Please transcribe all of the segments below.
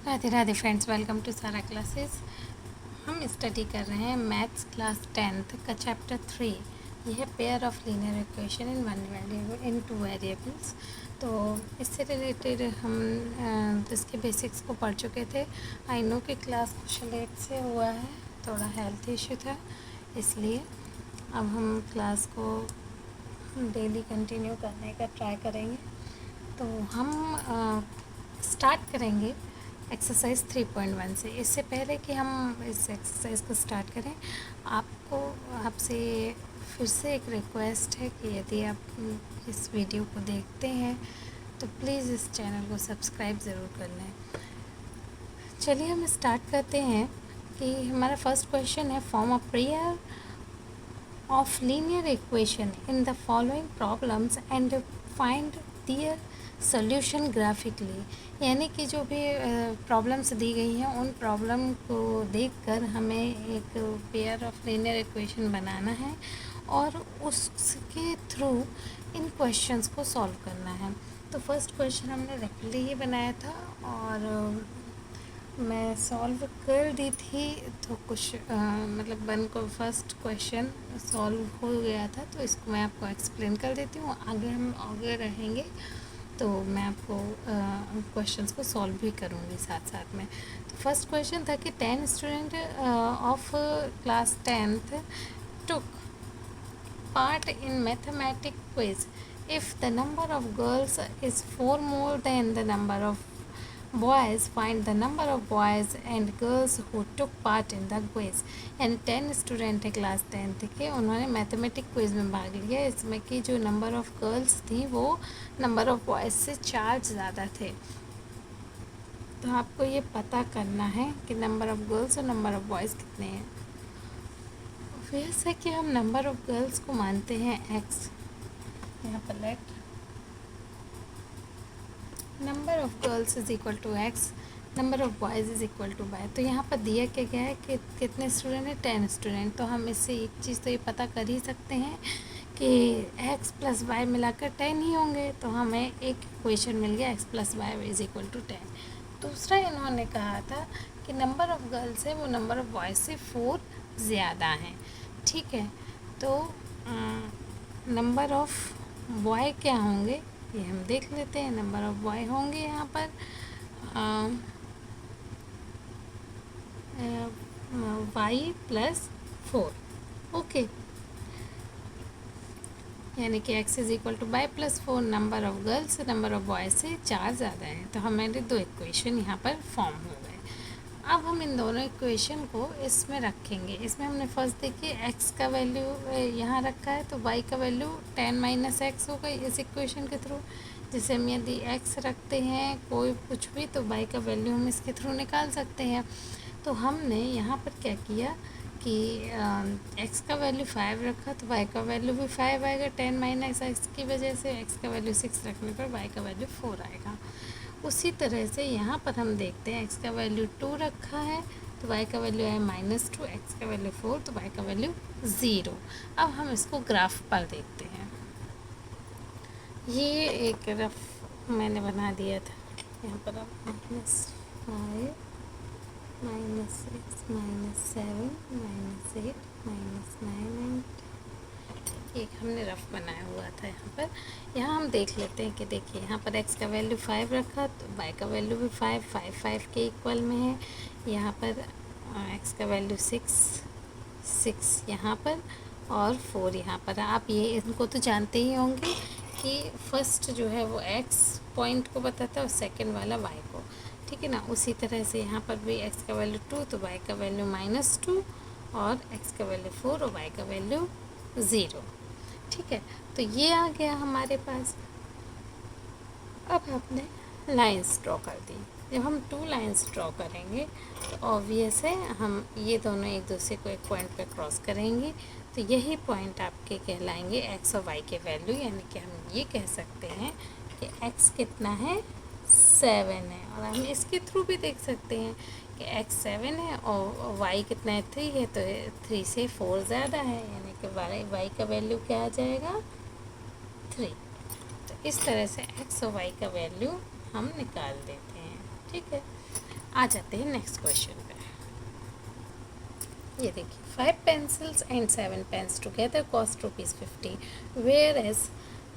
Radhe Radhe friends, welcome to Sara classes. हम study कर रहे हैं मैथ्स क्लास 10th का चैप्टर 3। यह है pair of linear equation in one variable in two variables. तो इससे रिलेटेड हम इसके बेसिक्स को पढ़ चुके थे। आई नो कि क्लास कुछ लेट से हुआ है, थोड़ा हेल्थ इशू था, इसलिए अब हम क्लास को डेली कंटिन्यू करने का ट्राई करेंगे। तो हम स्टार्ट करेंगे एक्सरसाइज 3.1 से। इससे पहले कि हम इस एक्सरसाइज को स्टार्ट करें, आपसे फिर से एक रिक्वेस्ट है कि यदि आप इस वीडियो को देखते हैं तो प्लीज़ इस चैनल को सब्सक्राइब ज़रूर कर लें। चलिए हम स्टार्ट करते हैं कि हमारा फर्स्ट क्वेश्चन है, form a pair of linear equation in the following problems and find their solution graphically. यानी कि जो भी प्रॉब्लम्स दी गई हैं उन प्रॉब्लम को देखकर हमें एक पेयर ऑफ लीनियर इक्वेशन बनाना है और उसके थ्रू इन क्वेश्चंस को सॉल्व करना है। तो फर्स्ट क्वेश्चन हमने रैपिडली ही बनाया था और मैं सॉल्व कर दी थी, तो कुछ मतलब वन को फर्स्ट क्वेश्चन सॉल्व हो गया था, तो इसको मैं आपको एक्सप्लेन कर देती हूँ। आगे हम आगे रहेंगे तो मैं आपको क्वेश्चंस को सॉल्व भी करूँगी साथ साथ में। तो फर्स्ट क्वेश्चन था कि 10 student of class 10th took part in mathematic quiz. If the number of girls is 4 more than the number of boys, find the number of boys and girls who took part in the quiz। यानी 10 student है class 10th के, उन्होंने mathematic quiz में भाग लिया। इसमें कि जो नंबर ऑफ़ गर्ल्स थी वो नंबर ऑफ़ बॉयज़ से 4 ज़्यादा थे। तो आपको ये पता करना है कि नंबर ऑफ़ गर्ल्स और नंबर ऑफ़ बॉयज़ कितने हैं। वैसे कि हम नंबर ऑफ़ गर्ल्स को मानते हैं x। यहाँ पर let number of girls is equal to x, number of boys is equal to y। तो यहाँ पर दिया क्या गया है कि कितने स्टूडेंट हैं, 10 स्टूडेंट। तो हम इससे एक चीज़ तो ये पता कर ही सकते हैं कि x प्लस वाई मिलाकर 10 ही होंगे। तो हमें एक इक्वेशन मिल गया x plus y is equal to 10। दूसरा इन्होंने कहा था कि नंबर ऑफ़ गर्ल्स है वो नंबर ऑफ़ बॉयज़ से 4 ज़्यादा हैं। ठीक है, तो नंबर ऑफ़ बॉय क्या होंगे ये हम देख लेते हैं। नंबर ऑफ़ बॉय होंगे यहाँ पर वाई प्लस 4। ओके, यानी कि x is equal to y plus 4। Number of girls number of boys से 4 ज़्यादा है। तो हमारे दो इक्वेशन यहाँ पर फॉर्म हो गए। अब हम इन दोनों इक्वेशन को इसमें रखेंगे। इसमें हमने फर्स्ट देखिए x का वैल्यू यहाँ रखा है, तो y का वैल्यू 10 माइनस एक्स होगा इस इक्वेशन के थ्रू। जैसे हम यदि x रखते हैं कोई कुछ भी, तो y का वैल्यू हम इसके थ्रू निकाल सकते हैं। तो हमने यहाँ पर क्या किया कि x का वैल्यू 5 रखा, तो y का वैल्यू भी 5 आएगा 10 माइनस एक्स की वजह से। x का वैल्यू 6 रखने पर y का वैल्यू 4 आएगा। उसी तरह से यहाँ पर हम देखते हैं x का वैल्यू 2 रखा है, तो y का वैल्यू है -2, x का वैल्यू 4, तो y का वैल्यू 0। अब हम इसको ग्राफ पर देखते हैं। ये एक रफ मैंने बना दिया था यहाँ पर। अब -5 -6 -7 -8 -9 एक हमने रफ बनाया हुआ था यहाँ पर। यहाँ हम देख लेते हैं कि देखिए यहाँ पर x का वैल्यू 5 रखा, तो y का वैल्यू भी 5 5 के इक्वल में है। यहाँ पर x का वैल्यू 6 यहाँ पर और 4 यहाँ पर। आप ये इनको तो जानते ही होंगे कि फर्स्ट जो है वो x पॉइंट को बताता है और सेकंड वाला y को। ठीक है ना। उसी तरह से यहाँ पर भी x का वैल्यू 2, तो y का वैल्यू -2 और x का वैल्यू 4 और y का वैल्यू 0। ठीक है, तो ये आ गया हमारे पास। अब आपने लाइंस ड्रॉ कर दी। जब हम 2 लाइंस ड्रॉ करेंगे तो ऑब्वियस है हम ये दोनों एक दूसरे को एक पॉइंट पे क्रॉस करेंगे, तो यही पॉइंट आपके कहलाएंगे x और y के वैल्यू। यानी कि हम ये कह सकते हैं कि x कितना है 7 है, और हम इसके थ्रू भी देख सकते हैं कि x 7 है और y कितना है 3 है, तो 3 से 4 ज़्यादा है, यानी कि y का वैल्यू क्या आ जाएगा 3। तो इस तरह से x और y का वैल्यू हम निकाल देते हैं। ठीक है, आ जाते हैं नेक्स्ट क्वेश्चन पे। ये देखिए 5 pencils and 7 pens together cost ₹50, whereas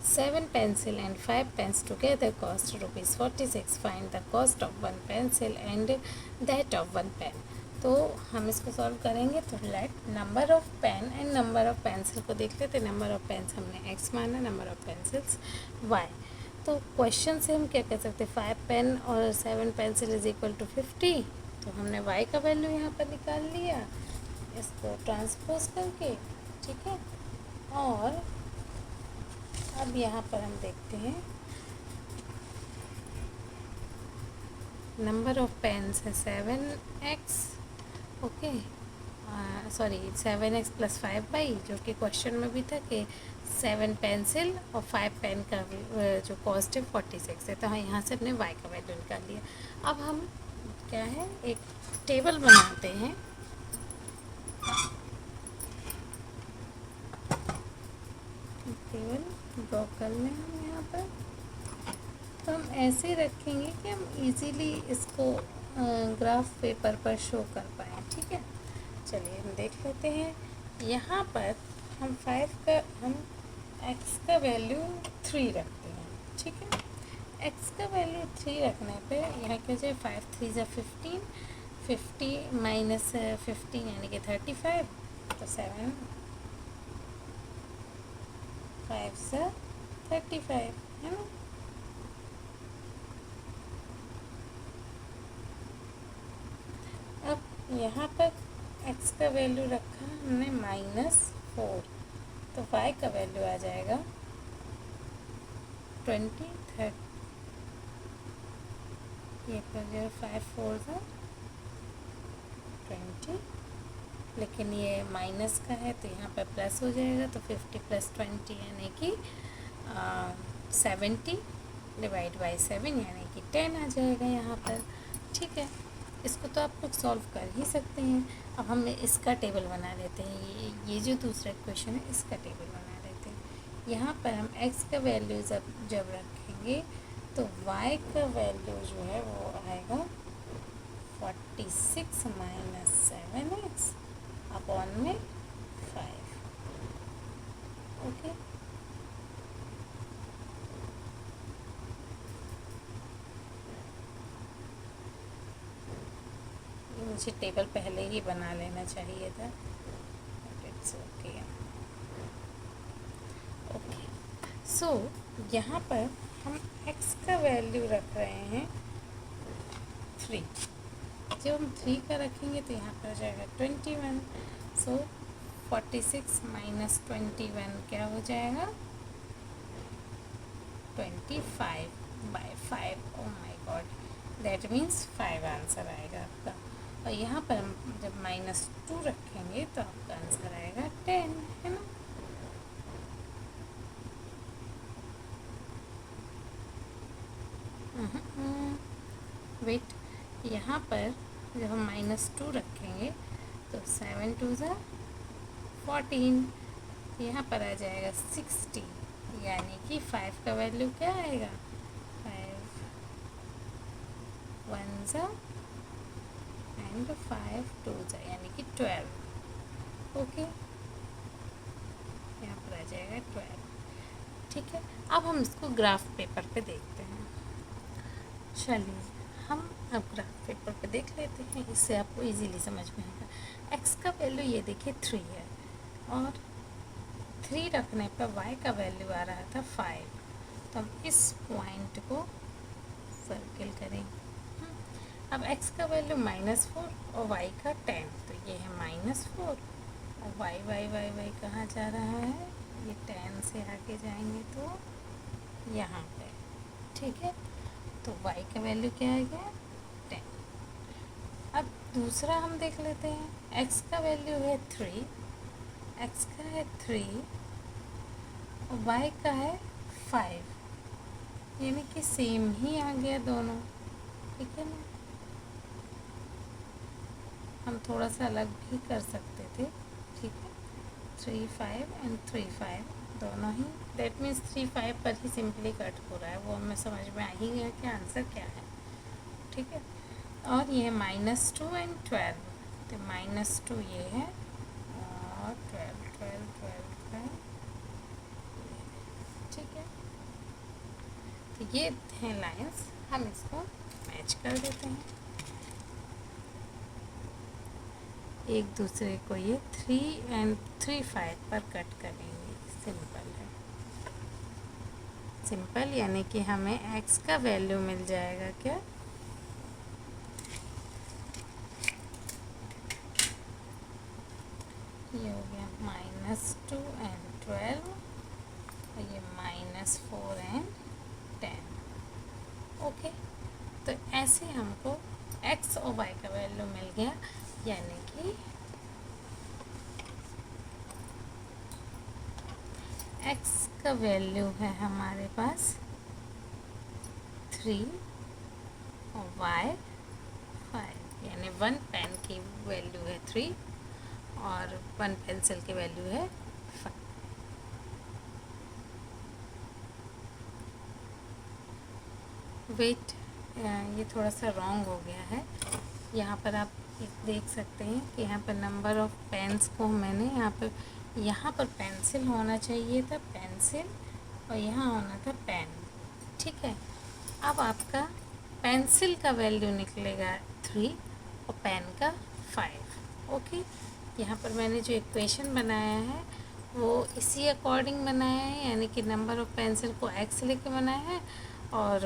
7 pencil and 5 pens together cost ₹46. Find the cost of one pencil and that of one pen. तो हम इसको सॉल्व करेंगे। तो let number of pen and number of pencil को देख लेते। Number of pens हमने x माना, नंबर ऑफ पेंसिल्स y। तो क्वेश्चन से हम क्या कह सकते हैं, 5 पेन और 7 पेंसिल इज इक्वल टू 50। तो हमने y का वैल्यू यहाँ पर निकाल लिया इसको ट्रांसपोज करके, ठीक है। और अब यहाँ पर हम देखते हैं नंबर ऑफ पेन्स है 7x, okay, sorry 7x + 5y, जो कि क्वेश्चन में भी था कि 7 पेंसिल और 5 पेन का जो कॉस्ट है 46 है। तो हाँ, यहाँ से हमने y का वैल्यू निकाल लिया। अब हम क्या है, एक टेबल बनाते हैं। टेबल ड्रॉ कर लें हम यहाँ पर। तो हम ऐसे रखेंगे कि हम इजीली इसको ग्राफ पेपर पर शो कर पाएँ, ठीक है। चलिए हम देख लेते हैं। यहाँ पर हम x का वैल्यू 3 रखते हैं, ठीक है। x का वैल्यू 3 रखने पे यहाँ क्या जाए, 5 3 = 15, 50 - 15 यानी कि 35। तो 7 5 × 35 है ना। अब यहाँ पर x का वैल्यू रखा हमने -4, तो y का वैल्यू आ जाएगा 20 30। ये पर जो 5 4 = 20, लेकिन ये माइनस का है तो यहाँ पर प्लस हो जाएगा। तो 50 + 20 यानी कि 70 / 7 यानी कि 10 आ जाएगा यहाँ पर, ठीक है। इसको तो आप लोग सॉल्व कर ही सकते हैं। अब हम इसका टेबल बना लेते हैं। ये जो दूसरा क्वेश्चन है इसका टेबल बना लेते हैं। यहाँ पर हम x का वैल्यू जब रखेंगे तो y का वैल्यू जो है वो आएगा 46 - 7x अपॉन में 5, ओके। मुझे टेबल पहले ही बना लेना चाहिए था, इट्स ओके। ओके, सो यहाँ पर हम x का वैल्यू रख रहे हैं 3। जब हम 3 का रखेंगे तो यहाँ पर आ जाएगा 21। सो 46 - 21 क्या हो जाएगा, 25/5। Oh my God, that means 5 answer आएगा आपका। और यहाँ पर हम जब -2 रखेंगे तो आपका आंसर आएगा 10, है ना। वेट, यहाँ पर जब हम -2 रखेंगे तो 7 2 = 14, यहाँ पर आ जाएगा 60, यानी कि 5 का वैल्यू क्या आएगा, 5 1 = एंड 5 2 = यानी कि 12, ओके। यहाँ पर आ जाएगा 12, ठीक है। अब हम इसको ग्राफ पेपर पे देखते हैं। चलिए हम अब ग्राफ पेपर पे देख लेते हैं, इससे आपको इजीली समझ में आएगा। x का वैल्यू ये देखिए 3 है और 3 रखने पर y का वैल्यू आ रहा था 5। तो हम इस पॉइंट को सर्किल करेंगे। अब x का वैल्यू -4 और y का 10, तो ये है -4 और y कहाँ जा रहा है, ये 10 से आगे जाएंगे तो यहाँ पे, ठीक है। तो y का वैल्यू क्या आ गया, 10। अब दूसरा हम देख लेते हैं। x का वैल्यू है 3, x का है 3 और y का है 5, यानी कि सेम ही आ गया दोनों, ठीक है ना। हम थोड़ा सा अलग भी कर सकते थे, ठीक है। 3 5 एंड 3 5 दोनों ही, दैट मीन्स 3 5 पर ही सिंपली कट हो रहा है, वो हमें समझ में आ ही गया कि आंसर क्या है, ठीक है। और ये -2 एंड 12, तो -2 ये है और 12 12 12 12, ठीक है। तो ये हैं लाइंस, हम इसको मैच कर देते हैं एक दूसरे को। ये 3 एंड 3 5 पर कट करेंगे। सिंपल है, सिंपल, यानी कि हमें x का वैल्यू मिल जाएगा क्या, ये हो गया -2 एंड 12 और ये -4 एंड 10। ओके, तो ऐसे हमको x और y का वैल्यू मिल गया, यानी कि x का वैल्यू है हमारे पास 3 और y 5, यानी 1 पेन की वैल्यू है 3 और 1 पेंसिल की वैल्यू है 5। वेट, ये थोड़ा सा रॉन्ग हो गया है। यहाँ पर आप देख सकते हैं कि यहाँ पर नंबर ऑफ पेन्स को मैंने यहाँ पर पेंसिल होना चाहिए था, पेंसिल, और यहाँ होना था पेन, ठीक है। अब आपका पेंसिल का वैल्यू निकलेगा 3 और पेन का 5। ओके, यहाँ पर मैंने जो इक्वेशन बनाया है वो इसी अकॉर्डिंग बनाया है, यानी कि नंबर ऑफ पेंसिल को x लेके बनाया है, और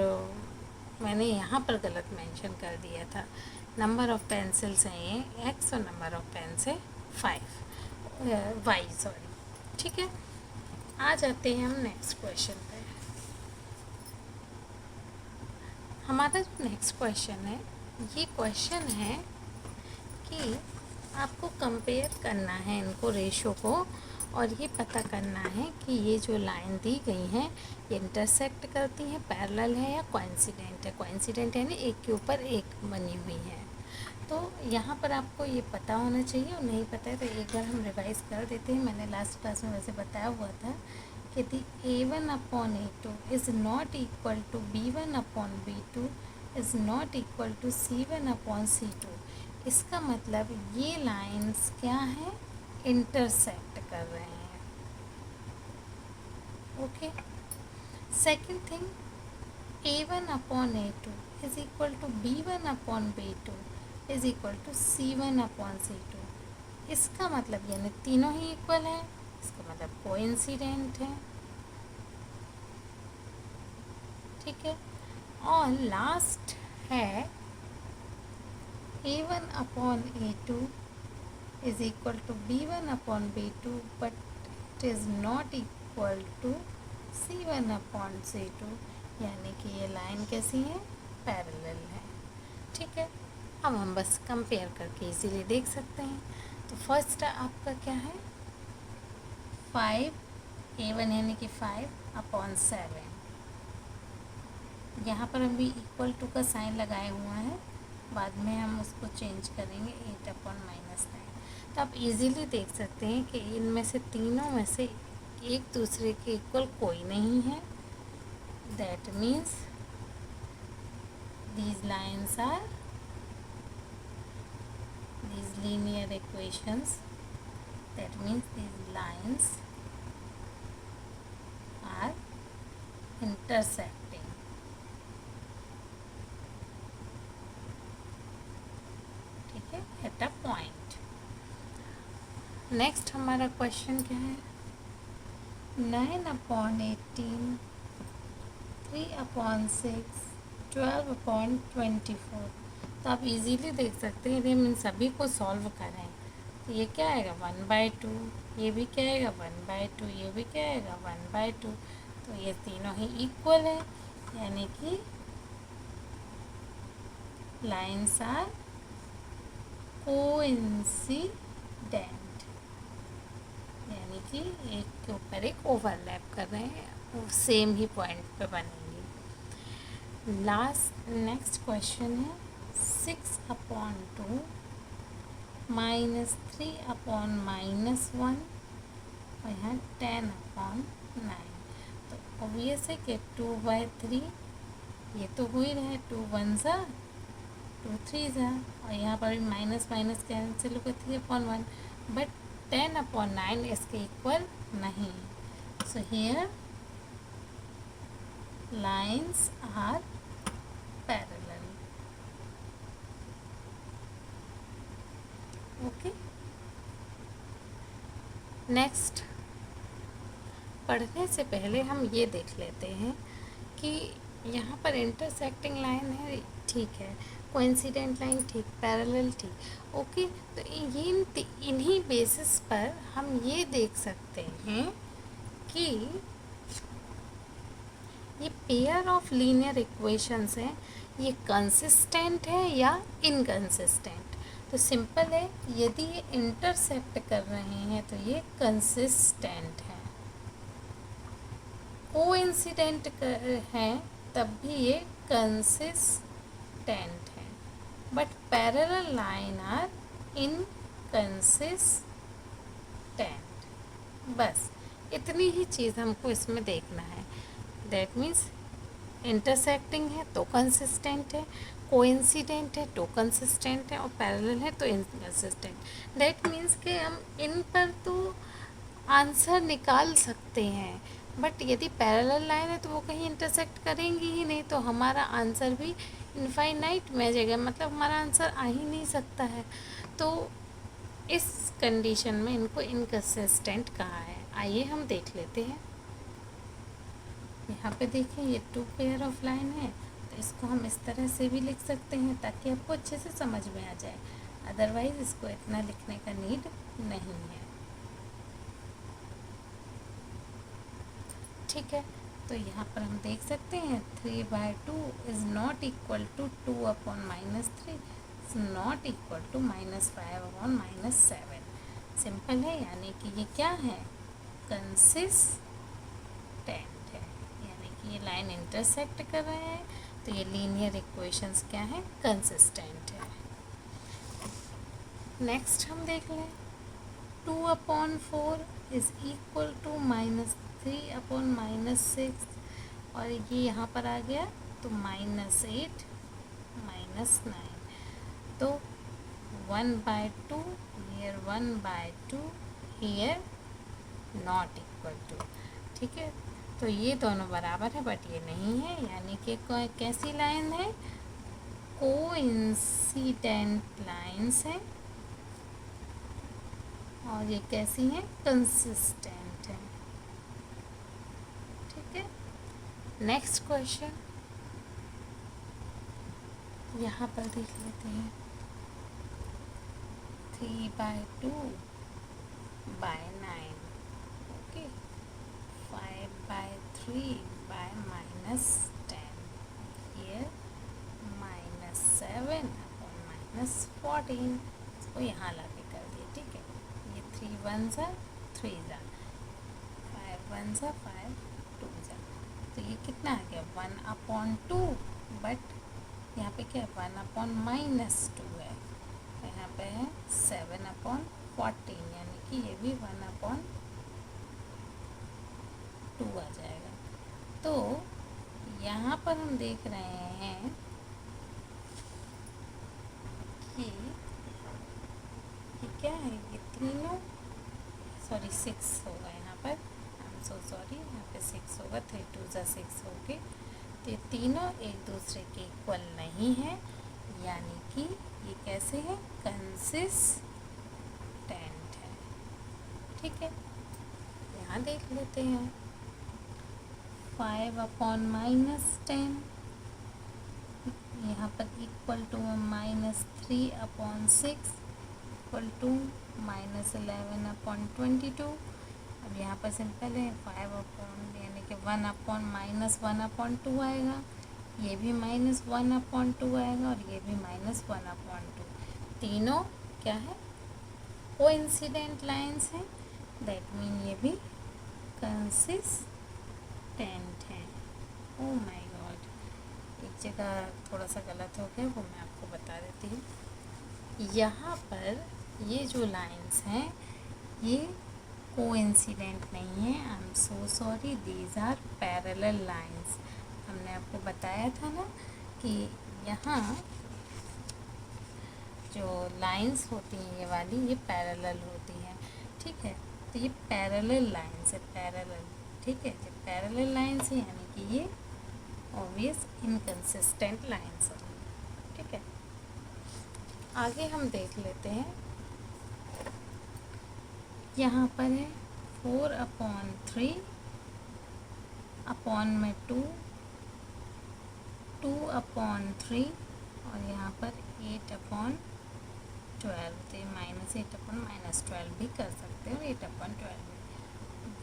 मैंने यहाँ पर गलत मेंशन कर दिया था। नंबर ऑफ पेंसिल्स हैं ये x और नंबर ऑफ पेन्स है 5 y, सॉरी, ठीक है। आ जाते हैं हम नेक्स्ट क्वेश्चन पे। हमारा जो नेक्स्ट क्वेश्चन है, ये क्वेश्चन है कि आपको कंपेयर करना है इनको, रेशो को, और ये पता करना है कि ये जो लाइन दी गई हैं ये इंटरसेक्ट करती हैं, पैरेलल है या कोइंसिडेंट है। कोइंसिडेंट यानी एक के ऊपर एक बनी हुई है। तो यहाँ पर आपको ये पता होना चाहिए, और नहीं पता है तो एक बार हम रिवाइज कर देते हैं। मैंने लास्ट क्लास में वैसे बताया हुआ था कि the A1/A2 is not equal to B1/B2 is not equal to C1/C2। इसका मतलब ये लाइंस क्या हैं, इंटरसेक्ट कर रहे हैं। Okay, second thing, A1/A2 is equal to B1/B2 is equal to C1/C2। इसका मतलब यानी तीनों ही इक्वल है, इसका मतलब कोइंसिडेंट है, ठीक है। और लास्ट है A1/A2 is equal to B1/B2 but it is not equal to C1/C2, यानी कि ये लाइन कैसी है, पैरेलल है, ठीक है। अब हम बस कंपेयर करके इजीली देख सकते हैं। तो फर्स्ट आपका क्या है, 5 A1 यानी कि 5/7, यहाँ पर हम भी इक्वल टू का साइन लगाए हुआ है, बाद में हम उसको चेंज करेंगे 8/-9। तो आप इजीली देख सकते हैं कि इनमें से तीनों में से एक दूसरे के इक्वल कोई नहीं है। That means these lines are these linear equations, that means these lines are intersecting, ठीक है, at a point। नेक्स्ट हमारा क्वेश्चन क्या है, 9/18 3/6 12/24। तो आप इजीली देख सकते हैं, यदि हम इन सभी को सॉल्व करें तो ये क्या आएगा 1/2, ये भी क्या आएगा 1/2, ये भी क्या आएगा 1/2। तो ये तीनों ही इक्वल है, यानी कि लाइन्स आर कोइंसिडेंट, यानी कि एक के ऊपर एक ओवरलैप कर रहे हैं, वो सेम ही पॉइंट पे बनेंगे। नेक्स्ट क्वेश्चन है 6/2 -3/-1 और यहाँ 10/9। तो ऑब्वियस है कि 2/3, ये तो हो ही रहा है, 2 1 सा 2 3 और यहाँ पर भी माइनस माइनस कैंसिल होगा 3/1, बट 10/9 इसके इक्वल नहीं। So here lines are parallel. Okay, next पढ़ने से पहले हम ये देख लेते हैं कि यहाँ पर इंटरसेक्टिंग लाइन है, ठीक है, कोइंसिडेंट लाइन ठीक, पैरेलल ठीक। ओके, तो ये इन्हीं बेसिस पर हम ये देख सकते हैं कि ये पेयर ऑफ लीनियर इक्वेशंस हैं, ये कंसिस्टेंट है या इनकंसिस्टेंट। तो सिंपल है, यदि ये इंटरसेक्ट कर रहे हैं तो ये कंसिस्टेंट है। कोइंसिडेंट हैं तब भी ये कंसिस्टेंट है, but parallel line are inconsistent. बस इतनी ही चीज़ हमको इसमें देखना है। दैट मीन्स इंटरसेक्टिंग है तो कंसिस्टेंट है, कोइंसिडेंट है तो कंसिस्टेंट है, और पैरेलल है तो इनकंसिस्टेंट। दैट मीन्स कि हम इन पर तो आंसर निकाल सकते हैं, बट यदि पैरेलल लाइन है तो वो कहीं इंटरसेक्ट करेंगी ही नहीं, तो हमारा आंसर भी इनफाइनाइट में जाएगा, मतलब हमारा आंसर आ ही नहीं सकता है। तो इस कंडीशन में इनको इनकंसिस्टेंट कहा है। आइए हम देख लेते हैं। यहाँ पे देखिए ये 2 पेयर ऑफ लाइन है, तो इसको हम इस तरह से भी लिख सकते हैं ताकि आपको अच्छे से समझ में आ जाए, अदरवाइज़ इसको इतना लिखने का नीड नहीं है। ठीक है, तो यहाँ पर हम देख सकते हैं 3/2 is not equal to 2/-3, is not equal to -5/-7। Simple है, यानी कि ये क्या है, कंसिस्टेंट है, यानी कि ये लाइन इंटरसेक्ट कर रहे हैं तो ये लीनियर इक्वेशंस क्या है, कंसिस्टेंट है। नेक्स्ट हम देख लें, 2/4 इज़ इक्वल टू -3/-6, और ये यहाँ पर आ गया तो -8 -9, तो 1/2 here, 1/2 here, not equal to. ठीक है, तो ये दोनों बराबर है बट ये नहीं है, यानी कि कैसी लाइन है, कोइंसिडेंट लाइन्स हैं, और ये कैसी हैं, कंसिस्टेंट है। ठीक है, नेक्स्ट क्वेश्चन यहाँ पर देख लेते हैं, 3/2/9, ओके, 5/3/-10, here -7/-14, इसको यहाँ ला के कर दिए। ठीक है, ये 3 1s 3 5 1s 5 2, तो ये कितना आ गया, 1/2, बट यहाँ पे क्या है, 1/-2 है, तो यहाँ पे है 7/14, यानी कि ये भी 1/2 आ जाएगा। तो यहाँ पर हम देख रहे हैं कि ये क्या है, ये तीनों, सॉरी 6 होगा यहाँ पर, आई एम सो सॉरी, यहाँ पे 6 होगा, 3 2 6 हो गए, तो ये तीनों एक दूसरे के इक्वल नहीं है, यानी कि ये कैसे है, कंसिस्टेंट है। ठीक है, यहाँ देख लेते हैं, 5/-10 यहाँ पर इक्वल टू -3/6 इक्वल टू -11/22। अब यहाँ पर सिंपल है, 5 यानी कि 1/-1/2 आएगा, ये भी -1/2 आएगा, और ये भी -1/2। तीनों क्या है, कोइंसिडेंट लाइंस हैं, दैट मीन ये भी कंसिस्टेंट है। ओह माय गॉड, एक जगह थोड़ा सा गलत हो गया, वो मैं आपको बता देती हूँ। यहाँ पर ये जो लाइंस हैं ये कोइंसिडेंट नहीं है, I am so sorry, these are parallel lines. हमने आपको बताया था ना कि यहाँ जो लाइंस होती हैं ये वाली, ये पैरेलल होती हैं, ठीक है। तो ये पैरेलल लाइंस है, पैरेलल, ठीक है। जब पैरेलल लाइंस है यानी कि ये ऑब्वियस इनकंसिस्टेंट लाइंस है, ठीक है। आगे हम देख लेते हैं, यहाँ पर है 4/3 अपॉन में 2, 2/3 और यहाँ पर 8/12, तो ये -8/-12 भी कर सकते हो, 8/12 भी,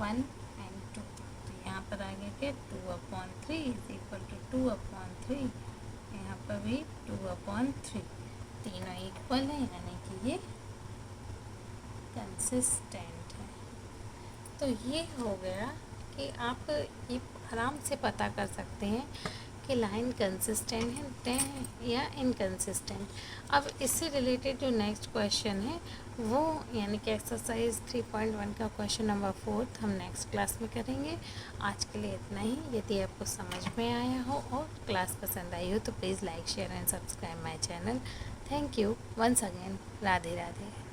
1 and 2। तो यहाँ पर आगे क्या 2/3 इज इक्वल टू 2/3, यहाँ पर भी 2/3, तीनों इक्वल है यानी कि ये कंसिस्टेंट है। तो ये हो गया कि आप ये आराम से पता कर सकते हैं कि लाइन कंसिस्टेंट है या इनकंसिस्टेंट। अब इससे रिलेटेड जो नेक्स्ट क्वेश्चन है वो यानी कि एक्सरसाइज 3.1 का क्वेश्चन नंबर 4 हम नेक्स्ट क्लास में करेंगे। आज के लिए इतना ही। यदि आपको समझ में आया हो और क्लास पसंद आई हो तो please like share and subscribe my channel. Thank you once again. Radhe Radhe.